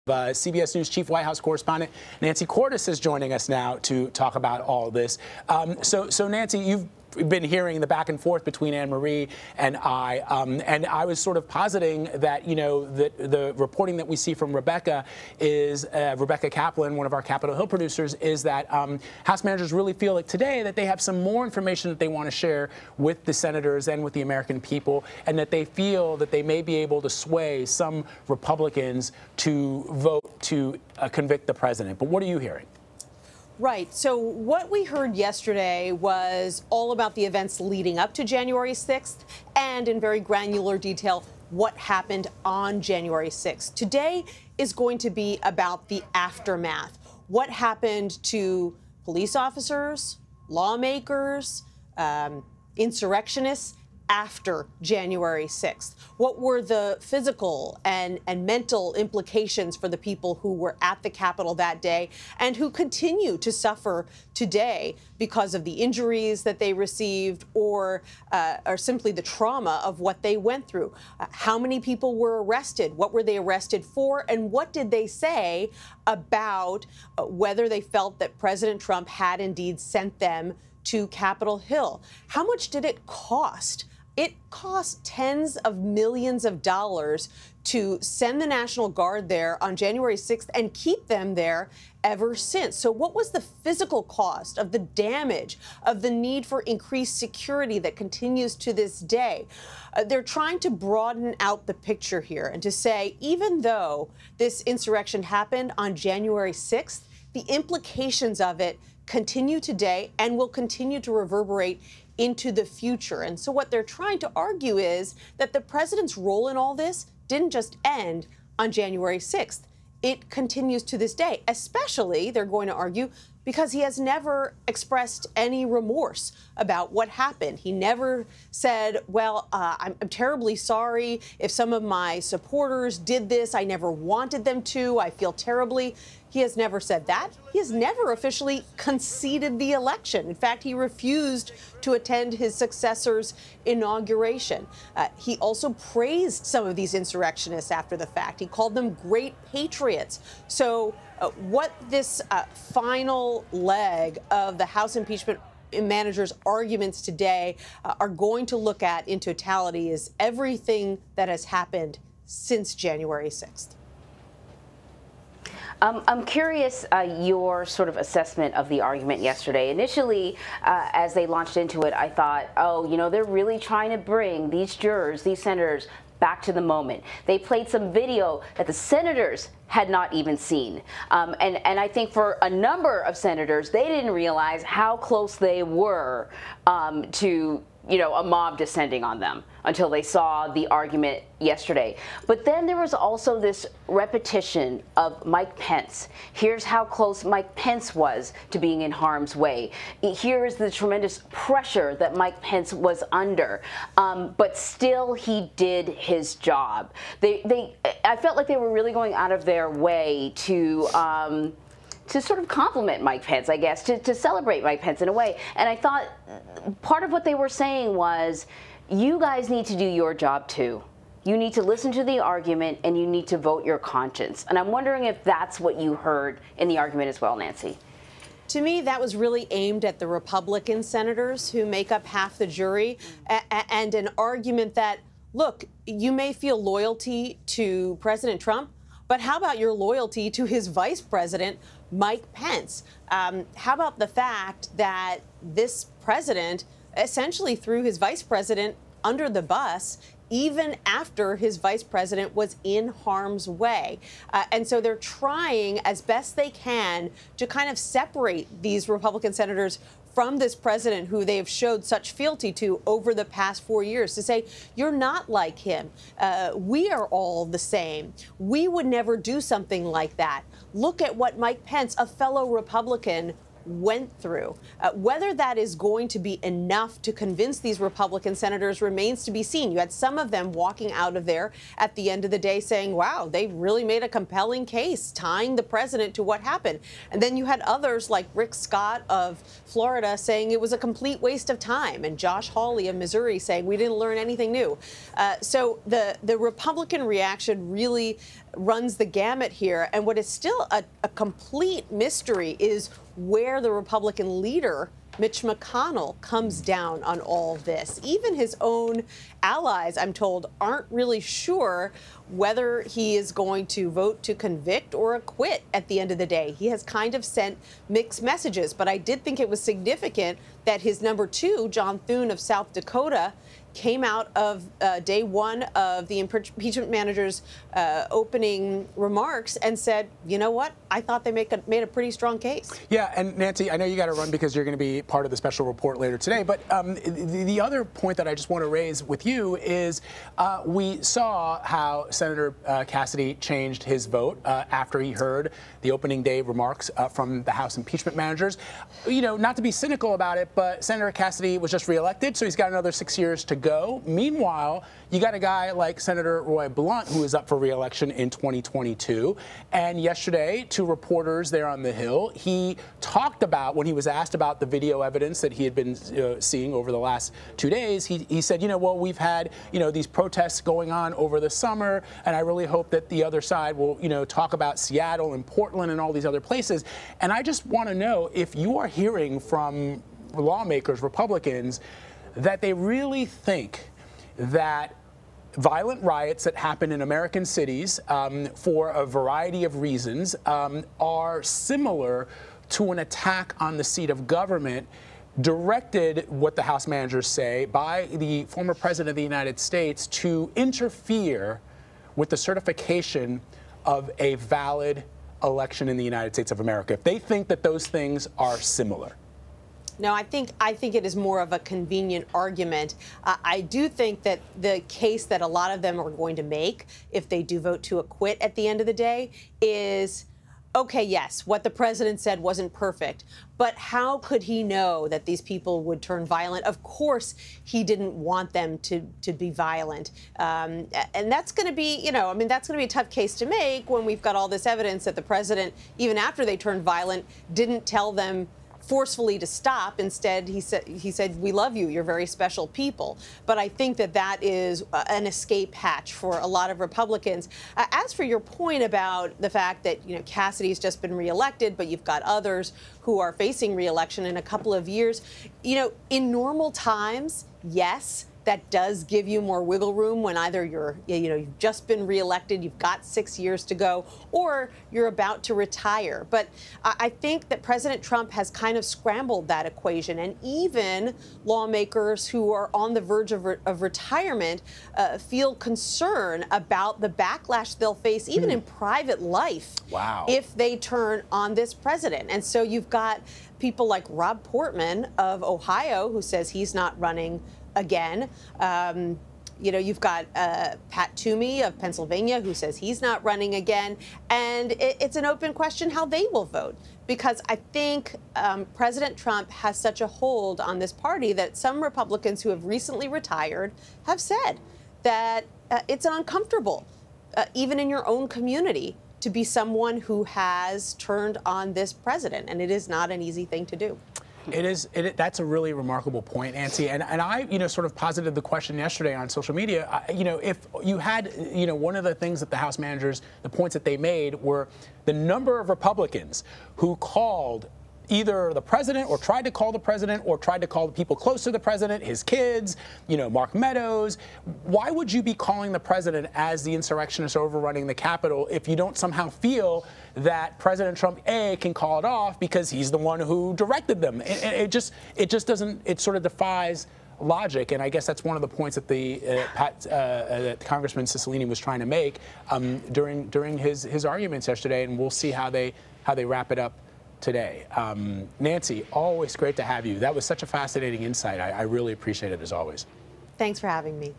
CBS News chief White House correspondent Nancy Cordes is joining us now to talk about all this. So Nancy, you've been hearing the back and forth between Anne Marie and I was sort of positing that, you know, the reporting that we see from Rebecca Kaplan, one of our Capitol Hill producers, is that House managers really feel like today that they have some more information that they want to share with the senators and with the American people, and that they feel that they may be able to sway some Republicans to vote to convict the president. But what are you hearing? Right. So what we heard yesterday was all about the events leading up to January 6th and in very granular detail what happened on January 6th. Today is going to be about the aftermath. What happened to police officers, lawmakers, insurrectionists after January 6th? What were the physical and mental implications for the people who were at the Capitol that day and who continue to suffer today because of the injuries that they received or simply the trauma of what they went through? How many people were arrested? What were they arrested for? And what did they say about whether they felt that President Trump had indeed sent them to Capitol Hill? How much did it cost? It cost tens of millions of dollars to send the National Guard there on January 6th and keep them there ever since. So what was the physical cost of the damage, of the need for increased security that continues to this day? They're trying to broaden out the picture here and to say, even though this insurrection happened on January 6th, the implications of it continue today and will continue to reverberate into the future. And so what they're trying to argue is that the president's role in all this didn't just end on January 6th. It continues to this day, especially, they're going to argue, because he has never expressed any remorse about what happened. He never said, well, I'm terribly sorry if some of my supporters did this. I never wanted them to. I feel terribly. He has never said that. He has never officially conceded the election. In fact, he refused to attend his successor's inauguration. He also praised some of these insurrectionists after the fact. He called them great patriots. So what this final leg of the House impeachment managers' arguments today are going to look at in totality is everything that has happened since January 6th. I'm curious your sort of assessment of the argument yesterday. Initially, as they launched into it, I thought, oh, you know, they're really trying to bring these jurors, these senators, back to the moment. They played some video that the senators had not even seen. And I think for a number of senators, they didn't realize how close they were to, you know, a mob descending on them until they saw the argument yesterday. But then there was also this repetition of Mike Pence. Here's how close Mike Pence was to being in harm's way. Here is the tremendous pressure that Mike Pence was under. But still, he did his job. I felt like they were really going out of their way to sort of compliment Mike Pence, I guess, to celebrate Mike Pence in a way. And I thought part of what they were saying was, you guys need to do your job too. You need to listen to the argument and you need to vote your conscience. And I'm wondering if that's what you heard in the argument as well, Nancy. To me, that was really aimed at the Republican senators who make up half the jury, and an argument that, look, you may feel loyalty to President Trump, but how about your loyalty to his vice president, Mike Pence? How about the fact that this president essentially threw his vice president under the bus even after his vice president was in harm's way? And so they're trying as best they can to kind of separate these Republican senators from this president who they have showed such fealty to over the past 4 years, to say, you're not like him. We are all the same. We would never do something like that. Look at what Mike Pence, a fellow Republican, went through. Whether that is going to be enough to convince these Republican senators remains to be seen. You had some of them walking out of there at the end of the day saying, wow, they really made a compelling case tying the president to what happened. And then you had others like Rick Scott of Florida saying it was a complete waste of time, and Josh Hawley of Missouri saying we didn't learn anything new. So the Republican reaction really runs the gamut here. And what is still a complete mystery is where the Republican leader, Mitch McConnell, comes down on all this. Even his own allies, I'm told, aren't really sure whether he is going to vote to convict or acquit at the end of the day. He has kind of sent mixed messages, but I did think it was significant that his number two, John Thune of South Dakota, came out of day one of the impeachment manager's opening remarks and said, you know what, I thought they made a pretty strong case. Yeah, and Nancy, I know you got to run because you're going to be part of the special report later today, but the other point that I just want to raise with you is we saw how Senator Cassidy changed his vote after he heard the opening day remarks from the House impeachment managers. You know, not to be cynical about it, but Senator Cassidy was just reelected, so he's got another 6 years to go. Meanwhile, you got a guy like Senator Roy Blunt, who is up for re-election in 2022. And yesterday, to reporters there on the Hill, he talked about, when he was asked about the video evidence that he had been seeing over the last 2 days, he said, you know, well, we've had, you know, these protests going on over the summer, and I really hope that the other side will, you know, talk about Seattle and Portland and all these other places. And I just want to know if you are hearing from lawmakers, Republicans, that they really think that violent riots that happen in American cities for a variety of reasons are similar to an attack on the seat of government directed, what the House managers say, by the former president of the United States to interfere with the certification of a valid election in the United States of America. If they think that those things are similar. No, I think it is more of a convenient argument. I do think that the case that a lot of them are going to make, if they do vote to acquit at the end of the day, is, okay, yes, what the president said wasn't perfect, but how could he know that these people would turn violent? Of course, he didn't want them to be violent. And that's going to be, you know, I mean, that's going to be a tough case to make when we've got all this evidence that the president, even after they turned violent, didn't tell them forcefully to stop. Instead, he said, we love you, you're very special people. But I think that is an escape hatch for a lot of Republicans. As for your point about the fact that, you know, Cassidy's just been reelected, but you've got others who are facing reelection in a couple of years, you know, in normal times, yes, that does give you more wiggle room when either you've just been reelected, you've got 6 years to go, or you're about to retire. But I think that President Trump has kind of scrambled that equation, and even lawmakers who are on the verge of retirement feel concern about the backlash they'll face, even in private life, if they turn on this president. And so you've got people like Rob Portman of Ohio, who says he's not running again. You know, you've got Pat Toomey of Pennsylvania, who says he's not running again. And it's an open question how they will vote, because I think President Trump has such a hold on this party that some Republicans who have recently retired have said that it's uncomfortable, even in your own community, to be someone who has turned on this president. And it is not an easy thing to do. That's a really remarkable point, Nancy. And I, you know, sort of posited the question yesterday on social media. You know, if you had, you know, one of the things that the House managers, the points that they made were the number of Republicans who called either the president or tried to call the president or tried to call the people close to the president, his kids, you know, Mark Meadows. Why would you be calling the president as the insurrectionist overrunning the Capitol if you don't somehow feel that President Trump, A, can call it off because he's the one who directed them? It just doesn't, it sort of defies logic, and I guess that's one of the points that that Congressman Cicilline was trying to make during his arguments yesterday, and we'll see how they wrap it up today. Nancy, always great to have you. That was such a fascinating insight. I really appreciate it, as always. Thanks for having me.